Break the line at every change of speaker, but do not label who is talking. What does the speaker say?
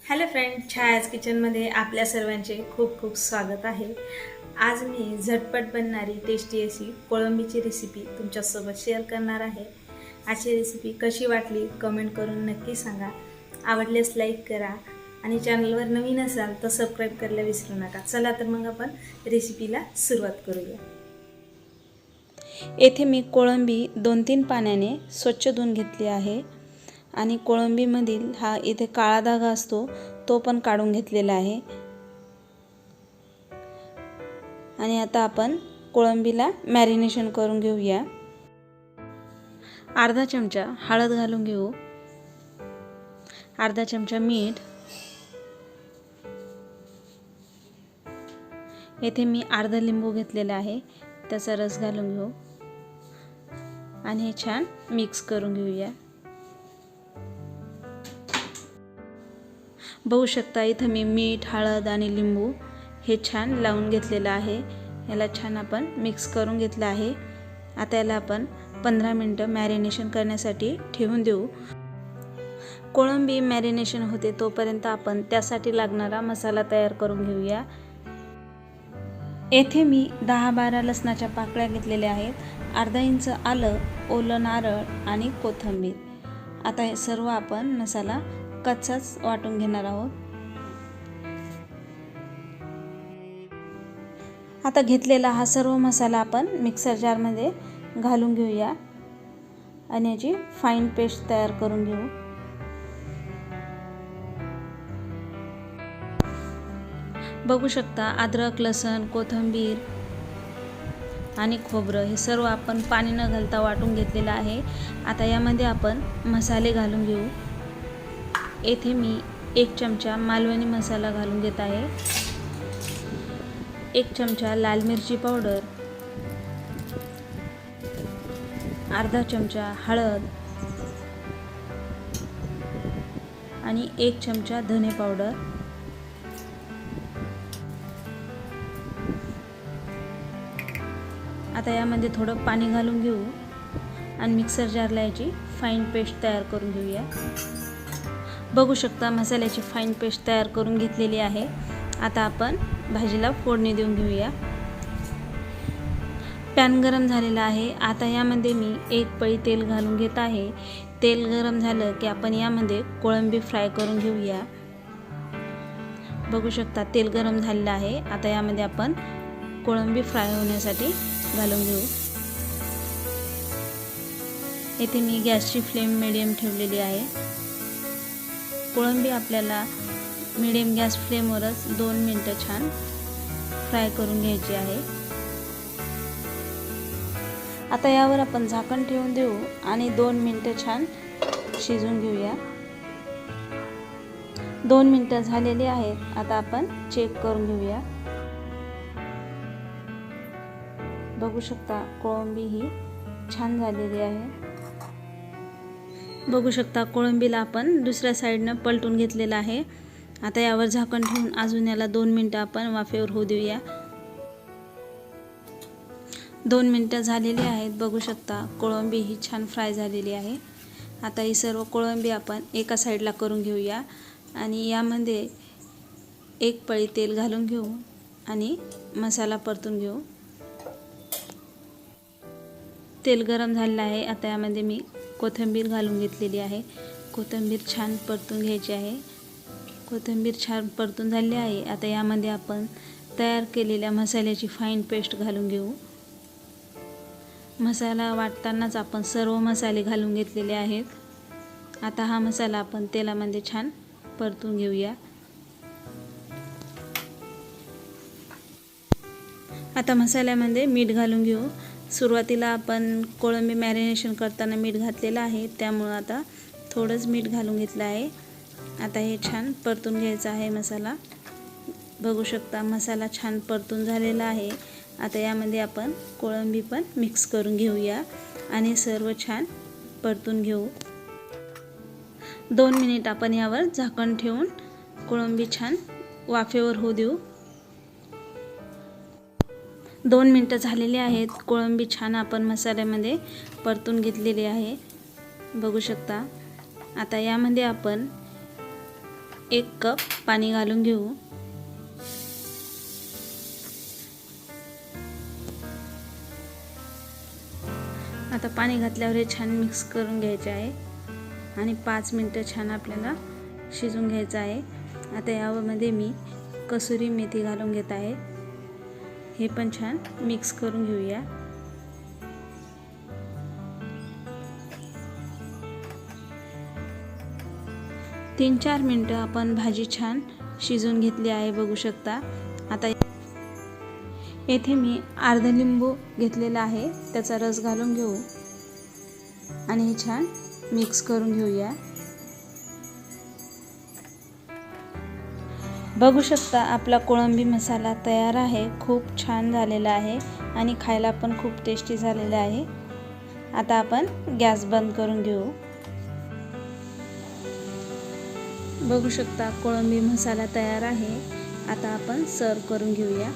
Hello friend, छायाज किचनमध्ये आपल्या सर्वांचे खूप खूप स्वागत आहे। आज मी झटपट बनणारी टेस्टी अशी कोळंबीची रेसिपी तुमच्यासोबत शेअर करणार आहे। आजची रेसिपी कशी वाटली कमेंट करून नक्की सांगा। आवडल्यास लाईक करा आणि चॅनलवर नवीन असाल तर सबस्क्राईब करायला विसरू नका। चला तर मग आपण रेसिपीला सुरुवात करूया।
येथे मी कोळंबी 2-3 पाण्याने स्वच्छ धुवून घेतली आहे आणि कोळंबीमधील हा इथे काळा धागा असतो तो पण काढून घेतलेला आहे। आणि आता आपण कोळंबीला मॅरिनेशन करून घेऊया। अर्धा चमचा हळद घालून घेऊ, अर्धा चमचा मीठ, येथे मी अर्धा लिंबू घेतलेला आहे त्याचा रस घालून घेऊ आणि हे छान मिक्स करून घेऊया। बघू शकता इथं मी मीठ, हळद आणि लिंबू हे छान लावून घेतलेलं आहे। याला छान आपण मिक्स करून घेतलं आहे। आता याला आपण 15 मिनिटं मॅरिनेशन करण्यासाठी ठेवून देऊ। कोळंबी मॅरिनेशन होते तोपर्यंत आपण त्यासाठी लागणारा मसाला तयार करून घेऊया। येथे मी 10-12 लसणाच्या पाकळ्या घेतलेल्या आहेत, अर्धा इंच आलं, ओलं नारळ आणि कोथिंबीर। आता हे सर्व आपण मसाला कच्चाच वाटून घेणार आहोत। आता घेतलेला हा सर्व मसाला आपण मिक्सर जारमध्ये घालून घेऊया आणि याची फाईन पेस्ट तयार करून घेऊ। बघू शकता अद्रक, लसूण, कोथिंबीर आणि खोबरं हे सर्व आपण पाणी न घालता वाटून घेतलेलं आहे। आता यामध्ये आपण मसाले घालून घेऊ। येथे मी 1 चमचा मालवणी मसाला घालून घेत आहे, 1 चमचा लाल मिरची पावडर, अर्धा चमचा हळद आणि 1 चमचा धने पावडर। आता यामध्ये थोडं पाणी घालून घेऊ आणि मिक्सर जारला याची फाईन पेस्ट तयार करून घेऊया। बघू शकता मसाल्याची फाईन पेस्ट तयार करून घेतलेली आहे। आता आपण भाजीला फोडणी देऊन घेऊया। पॅन गरम झालेला आहे। आता यामध्ये मी 1 पळी तेल घालून घेत आहे। तेल गरम झालं की आपण यामध्ये कोळंबी फ्राय करून घेऊया। बघू शकता तेल गरम झालेलं आहे। आता यामध्ये आपण कोळंबी फ्राय होण्यासाठी घालून घेऊ। येथे मी गॅसची फ्लेम मीडियम ठेवलेली आहे। कोळंबी आपल्याला मीडियम गॅस फ्लेमवरच 2 मिनिटं छान फ्राय करून घ्यायची आहे। आता यावर आपण झाकण ठेवून देऊ आणि 2 मिनिटं छान शिजवून घेऊया। 2 मिनिटं झालेली आहेत। आता आपण चेक करून घेऊया। बघू शकता कोळंबी ही छान झालेली आहे। बघू शकता कोळंबीला आपण दुसऱ्या साईडनं पलटून घेतलेला आहे। आता यावर झाकण ठेवून अजून याला 2 मिनिटं आपण वाफेवर होऊ देऊया। 2 मिनिटं झालेली आहेत। बघू शकता कोळंबी ही छान फ्राय झालेली आहे। आता ही सर्व कोळंबी आपण एका साईडला करून घेऊया आणि यामध्ये 1 पळी तेल घालून घेऊ आणि मसाला परतून घेऊ। तेल गरम झालेलं आहे। आता यामध्ये मी कोथिंबीर घालून घेतलेली आहे। कोथिंबीर छान परतून घ्यायची आहे। कोथिंबीर छान परतून झाली आहे। आता यामध्ये आपण तयार केलेल्या मसाल्याची फाईन पेस्ट घालून घेऊ। मसाला वाटतानाच आपण सर्व मसाले घालून घेतलेले आहेत। आता हा मसाला आपण तेलामध्ये छान परतून घेऊया। आता मसाल्यामध्ये मीठ घालून घेऊ। सुरुवातीला आपण कोळंबी मॅरिनेशन करताना मीठ घातलेलं आहे, त्यामुळे आता थोडंच मीठ घालून घेतलं आहे। आता हे छान परतून घ्यायचं आहे मसाला। बघू शकता मसाला छान परतून झालेला आहे। आता यामध्ये आपण कोळंबी पण मिक्स करून घेऊया आणि सर्व छान परतून घेऊ। 2 मिनिट आपण यावर झाकण ठेवून कोळंबी छान वाफेवर होऊ देऊ। 2 मिनिटं झालेली आहेत। कोळंबी छान आपण मसाल्यामध्ये परतून घेतलेली आहे। बघू शकता आता यामध्ये आपण 1 कप पाणी घालून घेऊ. आता पाणी घातल्यावर हे छान मिक्स करून घ्यायचे आहे आणि 5 मिनिटं छान आपल्याला शिजून घ्यायचं आहे. आता यामध्ये मी कसुरी मेथी घालून घेत आहे. हे पण छान मिक्स करून घेऊया. तीन 4 मिनिटं आपण भाजी छान शिजून घेतली आहे, बघू शकता. आता येथे मी अर्धा लिंबू घेतलेला आहे, त्याचा रस घालून घेऊ आणि हे छान मिक्स करून घेऊया. बघू शकता आपला कोळंबी मसाला तयार आहे. खूप छान झालेला आहे आणि खायला पण खूप टेस्टी झालेला आहे. आता आपण गॅस बंद करून घेऊ. बघू शकता कोळंबी मसाला तयार आहे. आता आपण सर्व करून घेऊया.